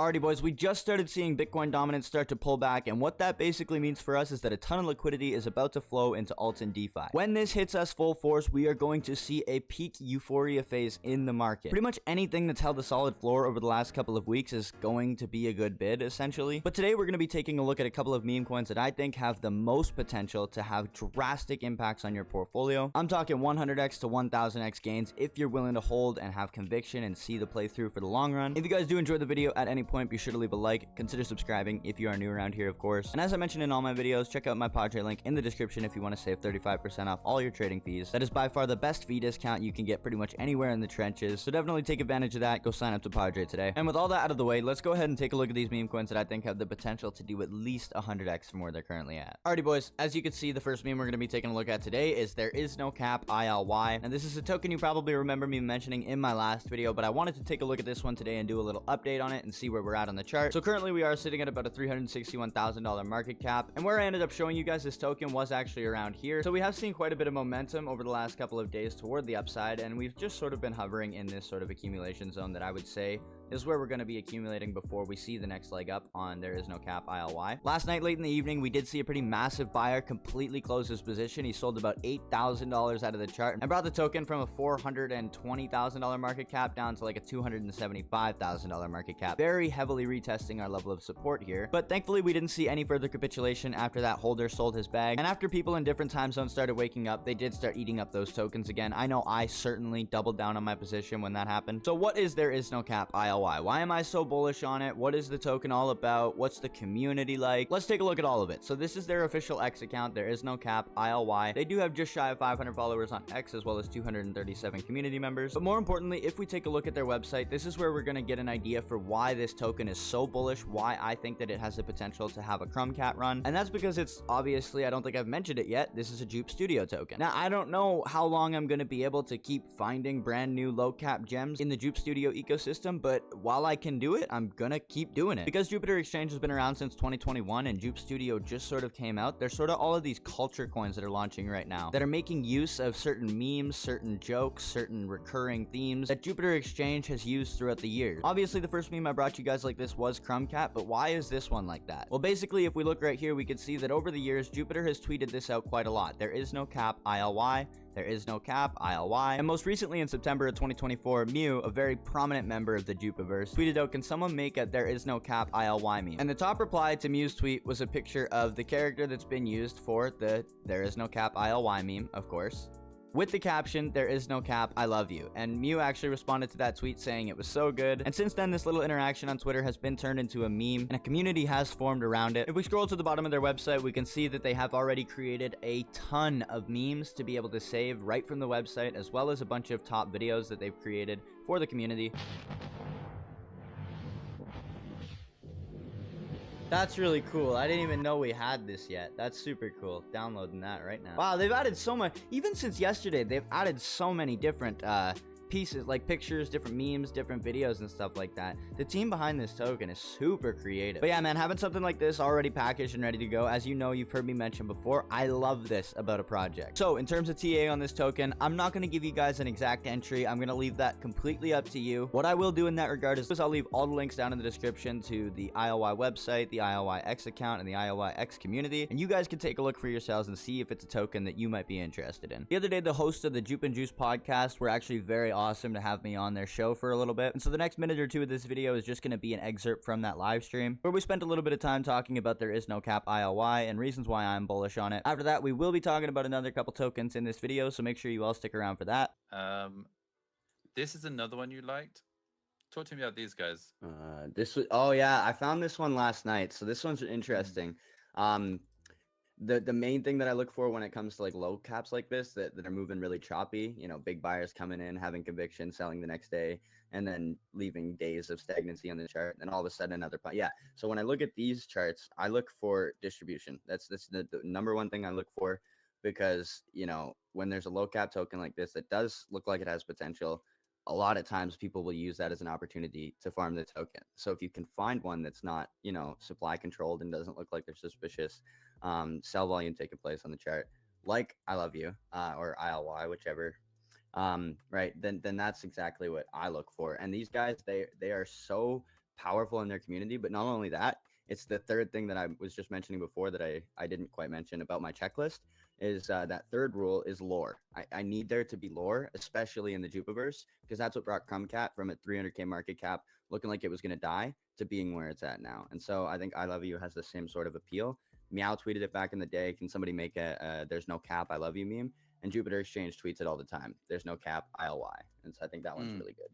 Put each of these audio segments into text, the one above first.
Alrighty boys, we just started seeing Bitcoin dominance start to pull back, and what that basically means for us is that a ton of liquidity is about to flow into alts and DeFi. When this hits us full force, we are going to see a peak euphoria phase in the market. Pretty much anything that's held a solid floor over the last couple of weeks is going to be a good bid, essentially. But today we're going to be taking a look at a couple of meme coins that I think have the most potential to have drastic impacts on your portfolio. I'm talking 100x to 1000x gains if you're willing to hold and have conviction and see the playthrough for the long run. If you guys do enjoy the video at any point, be sure to leave a like, consider subscribing if you are new around here, of course. And as I mentioned in all my videos, check out my Padre link in the description if you want to save 35% off all your trading fees. That is by far the best fee discount you can get pretty much anywhere in the trenches, so definitely take advantage of that. Go sign up to Padre today. And with all that out of the way, let's go ahead and take a look at these meme coins that I think have the potential to do at least 100x from where they're currently at. Alrighty boys, as you can see, the first meme we're going to be taking a look at today is There Is No Cap ILY, and this is a token you probably remember me mentioning in my last video, but I wanted to take a look at this one today and do a little update on it and see where we're at on the chart. So currently we are sitting at about a $361,000 market cap, and where I ended up showing you guys this token was actually around here. So we have seen quite a bit of momentum over the last couple of days toward the upside, and we've just sort of been hovering in this sort of accumulation zone that I would say is where we're going to be accumulating before we see the next leg up on There Is No Cap ILY. Last night, late in the evening, we did see a pretty massive buyer completely close his position. He sold about $8,000 out of the chart and brought the token from a $420,000 market cap down to like a $275,000 market cap. Very heavily retesting our level of support here. But thankfully, we didn't see any further capitulation after that holder sold his bag. And after people in different time zones started waking up, they did start eating up those tokens again. I know I certainly doubled down on my position when that happened. So what is There Is No Cap ILY? Why am I so bullish on it? What is the token all about? What's the community like? Let's take a look at all of it. So this is their official X account. There Is No Cap ILY. They do have just shy of 500 followers on X, as well as 237 community members. But more importantly, if we take a look at their website, this is where we're going to get an idea for why this token is so bullish, why I think that it has the potential to have a Crumb cat run. And that's because it's obviously, I don't think I've mentioned it yet, this is a Jup Studio token. Now, I don't know how long I'm going to be able to keep finding brand new low cap gems in the Jup Studio ecosystem, but while I can do it, I'm gonna keep doing it. Because Jupiter Exchange has been around since 2021 and Jup Studio just sort of came out, there's sort of all of these culture coins that are launching right now that are making use of certain memes, certain jokes, certain recurring themes that Jupiter Exchange has used throughout the years. Obviously, the first meme I brought you guys like this was Crumb Cat, but why is this one like that? Well, basically, if we look right here, we can see that over the years, Jupiter has tweeted this out quite a lot. There is no cap ILY. There is no cap ILY. And most recently in September of 2024, Mew, a very prominent member of the Jupiverse, tweeted out, "Can someone make a There Is No Cap ILY meme?" And the top reply to Mew's tweet was a picture of the character that's been used for the There Is No Cap ILY meme, of course, with the caption, "There is no cap, I love you." And Mew actually responded to that tweet saying it was so good. And since then, this little interaction on Twitter has been turned into a meme, and a community has formed around it. If we scroll to the bottom of their website, we can see that they have already created a ton of memes to be able to save right from the website, as well as a bunch of top videos that they've created for the community. That's really cool. I didn't even know we had this yet. That's super cool. Downloading that right now. Wow, they've added so much. Even since yesterday, they've added so many different pieces, like pictures, different memes, different videos and stuff like that. The team behind this token is super creative. But yeah, man, having something like this already packaged and ready to go, as you know, you've heard me mention before, I love this about a project. So in terms of TA on this token, I'm not going to give you guys an exact entry. I'm going to leave that completely up to you. What I will do in that regard is I'll leave all the links down in the description to the ILY website, the ILY X account, and the ILY X community, and you guys can take a look for yourselves and see if it's a token that you might be interested in. The other day, the hosts of the Jup and Juice podcast were actually very awesome to have me on their show for a little bit. And so the next minute or two of this video is just going to be an excerpt from that live stream where we spent a little bit of time talking about There Is No Cap ILY and reasons why I'm bullish on it. After that, we will be talking about another couple tokens in this video, so make sure you all stick around for that. This is another one you liked. Talk to me about these guys. This was, oh yeah, I found this one last night, so this one's interesting. The main thing that I look for when it comes to like low caps like this that are moving really choppy, you know, big buyers coming in, having conviction, selling the next day, and then leaving days of stagnancy on the chart, and all of a sudden another pump. Yeah. So when I look at these charts, I look for distribution. That's the number one thing I look for, because, you know, when there's a low cap token like this that does look like it has potential, a lot of times people will use that as an opportunity to farm the token. So if you can find one that's not, you know, supply controlled and doesn't look like they're suspicious, sell volume taking place on the chart, like I love you, or ILY, whichever, right, then that's exactly what I look for. And these guys, they are so powerful in their community. But not only that, it's the third thing that I was just mentioning before that I didn't quite mention about my checklist is that third rule is lore. I need there to be lore, especially in the Jupiverse, because that's what brought Crumbcat from a 300K market cap looking like it was going to die to being where it's at now. And so I think I Love You has the same sort of appeal. Meow tweeted it back in the day. Can somebody make a there's no cap I love you meme? And Jupiter Exchange tweets it all the time. There's no cap ILY. And so I think that one's really good.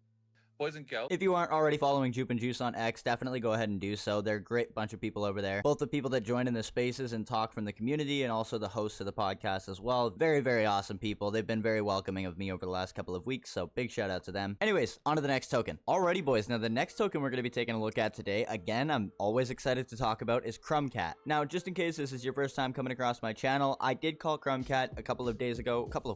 Boys and girls, if you aren't already following Jup and Juice on X, definitely go ahead and do so. They're a great bunch of people over there. Both the people that join in the spaces and talk from the community and also the hosts of the podcast as well. Very, very awesome people. They've been very welcoming of me over the last couple of weeks, so big shout out to them. Anyways, on to the next token. Alrighty, boys. Now, the next token we're going to be taking a look at today, again, I'm always excited to talk about, is Crumbcat. Now, just in case this is your first time coming across my channel, I did call Crumbcat a couple of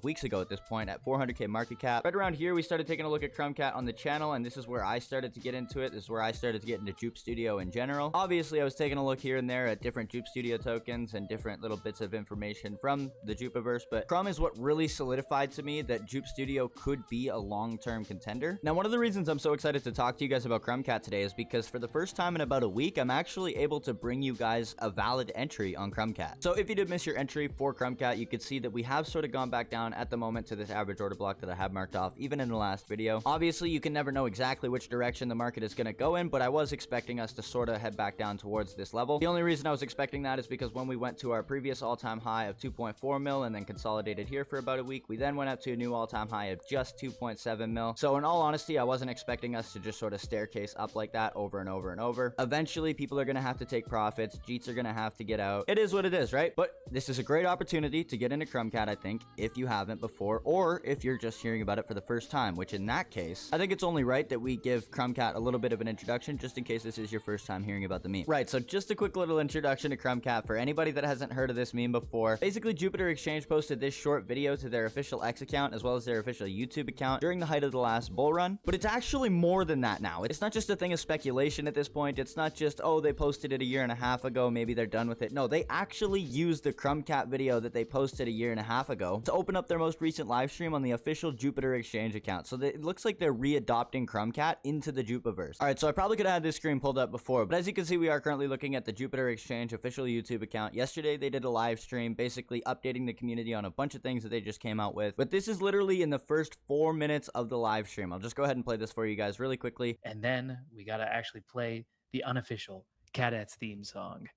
weeks ago at this point at 400K market cap. Right around here, we started taking a look at Crumbcat on the channel, and this is where I started to get into it. This is where I started to get into Jup Studio in general. Obviously, I was taking a look here and there at different Jup Studio tokens and different little bits of information from the Jupiverse, but Crumb is what really solidified to me that Jup Studio could be a long-term contender. Now, one of the reasons I'm so excited to talk to you guys about Crumbcat today is because for the first time in about a week, I'm actually able to bring you guys a valid entry on Crumbcat. So if you did miss your entry for Crumbcat, you could see that we have sort of gone back down at the moment to this average order block that I have marked off, even in the last video. Obviously, you can never know exactly which direction the market is going to go in, but I was expecting us to sort of head back down towards this level. The only reason I was expecting that is because when we went to our previous all-time high of 2.4 mil and then consolidated here for about a week, we then went up to a new all-time high of just 2.7 mil. So in all honesty, I wasn't expecting us to just sort of staircase up like that over and over and over. Eventually, people are going to have to take profits. Jeets are going to have to get out. It is what it is, right? But this is a great opportunity to get into Crumbcat, I think, if you haven't before, or if you're just hearing about it for the first time, which in that case, I think it's only right that we give Crumbcat a little bit of an introduction just in case this is your first time hearing about the meme. Right, so just a quick little introduction to Crumbcat for anybody that hasn't heard of this meme before. Basically, Jupiter Exchange posted this short video to their official X account as well as their official YouTube account during the height of the last bull run. But it's actually more than that now. It's not just a thing of speculation at this point. It's not just, oh, they posted it a year and a half ago, maybe they're done with it. No, they actually used the Crumbcat video that they posted a year and a half ago to open up their most recent live stream on the official Jupiter Exchange account. So it looks like they're readopting Crumbcat into the Jupiverse. All right, so I probably could have had this screen pulled up before, but as you can see, we are currently looking at the Jupiter Exchange official YouTube account. Yesterday, they did a live stream basically updating the community on a bunch of things that they just came out with. But this is literally in the first 4 minutes of the live stream. I'll just go ahead and play this for you guys really quickly. And then we got to actually play the unofficial Cadets theme song.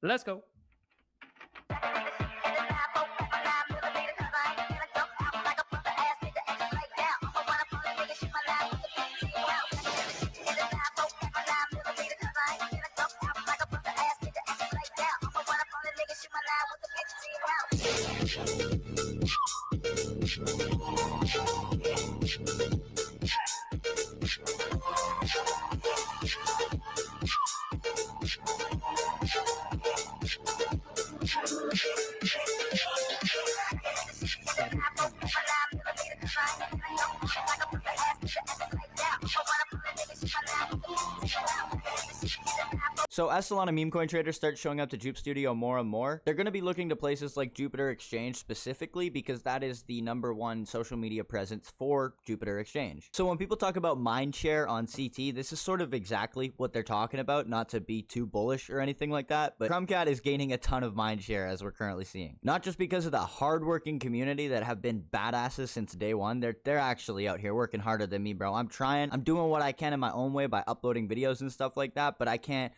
Let's go. So as Solana meme coin traders start showing up to Jup Studio more and more, they're going to be looking to places like Jupiter Exchange specifically because that is the #1 social media presence for Jupiter Exchange. So when people talk about mindshare on CT, this is sort of exactly what they're talking about, not to be too bullish or anything like that, but Crumbcat is gaining a ton of mindshare as we're currently seeing. Not just because of the hardworking community that have been badasses since day one, they're actually out here working harder than me, bro. I'm trying, I'm doing what I can in my own way by uploading videos and stuff like that, but I can't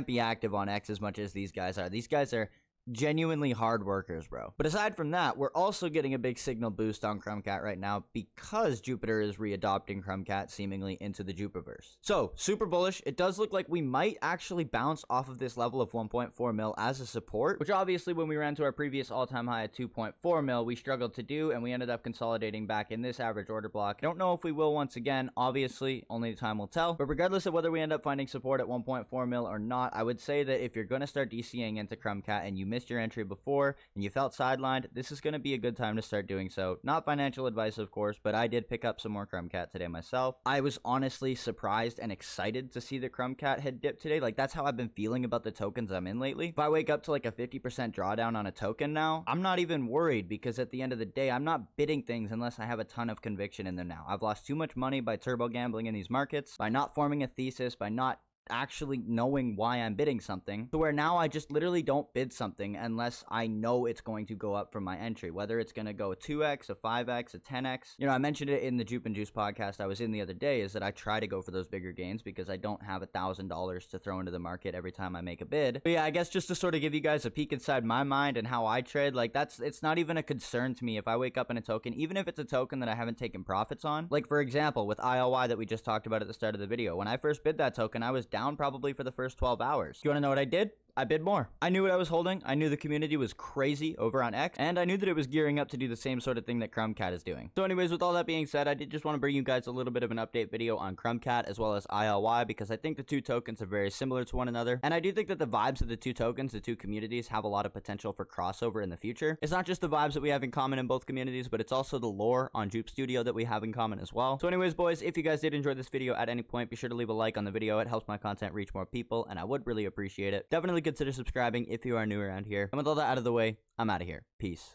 be active on X as much as these guys are. These guys are genuinely hard workers, bro. But aside from that, we're also getting a big signal boost on Crumbcat right now because Jupiter is readopting Crumbcat seemingly into the Jupiverse. So, super bullish. It does look like we might actually bounce off of this level of 1.4 mil as a support, which obviously when we ran to our previous all-time high at 2.4 mil, we struggled to do, and we ended up consolidating back in this average order block. I don't know if we will once again. Obviously, only time will tell. But regardless of whether we end up finding support at 1.4 mil or not, I would say that if you're going to start DCing into Crumbcat and you missed your entry before and you felt sidelined, this is going to be a good time to start doing so. Not financial advice, of course, but I did pick up some more Crumbcat today myself. I was honestly surprised and excited to see the Crumbcat had dipped today. Like, that's how I've been feeling about the tokens I'm in lately. If I wake up to like a 50% drawdown on a token now, I'm not even worried because at the end of the day, I'm not bidding things unless I have a ton of conviction in them now. I've lost too much money by turbo gambling in these markets, by not forming a thesis, by not actually knowing why I'm bidding something, to where now I just literally don't bid something unless I know it's going to go up from my entry, whether it's going to go a 2x, a 5x, a 10x. You know, I mentioned it in the Jup and Juice podcast I was in the other day, is that I try to go for those bigger gains because I don't have $1,000 to throw into the market every time I make a bid. But yeah, I guess just to sort of give you guys a peek inside my mind and how I trade, like it's not even a concern to me if I wake up in a token, even if it's a token that I haven't taken profits on. Like for example, with ILY that we just talked about at the start of the video, when I first bid that token, I was down probably for the first 12 hours. You want to know what I did? I bid more. I knew what I was holding. I knew the community was crazy over on X, and I knew that it was gearing up to do the same sort of thing that Crumb is doing. So anyways, with all that being said, I did just want to bring you guys a little bit of an update video on Crumb as well as ILY, because I think the two tokens are very similar to one another, and I do think that the vibes of the two tokens, the two communities, have a lot of potential for crossover in the future. It's not just the vibes that we have in common in both communities, but it's also the lore on Jup Studio that we have in common as well. So anyways, boys, if you guys did enjoy this video at any point, be sure to leave a like on the video. It helps my content reach more people, and I would really appreciate it. Definitely consider subscribing if you are new around here. And with all that out of the way, I'm out of here. Peace.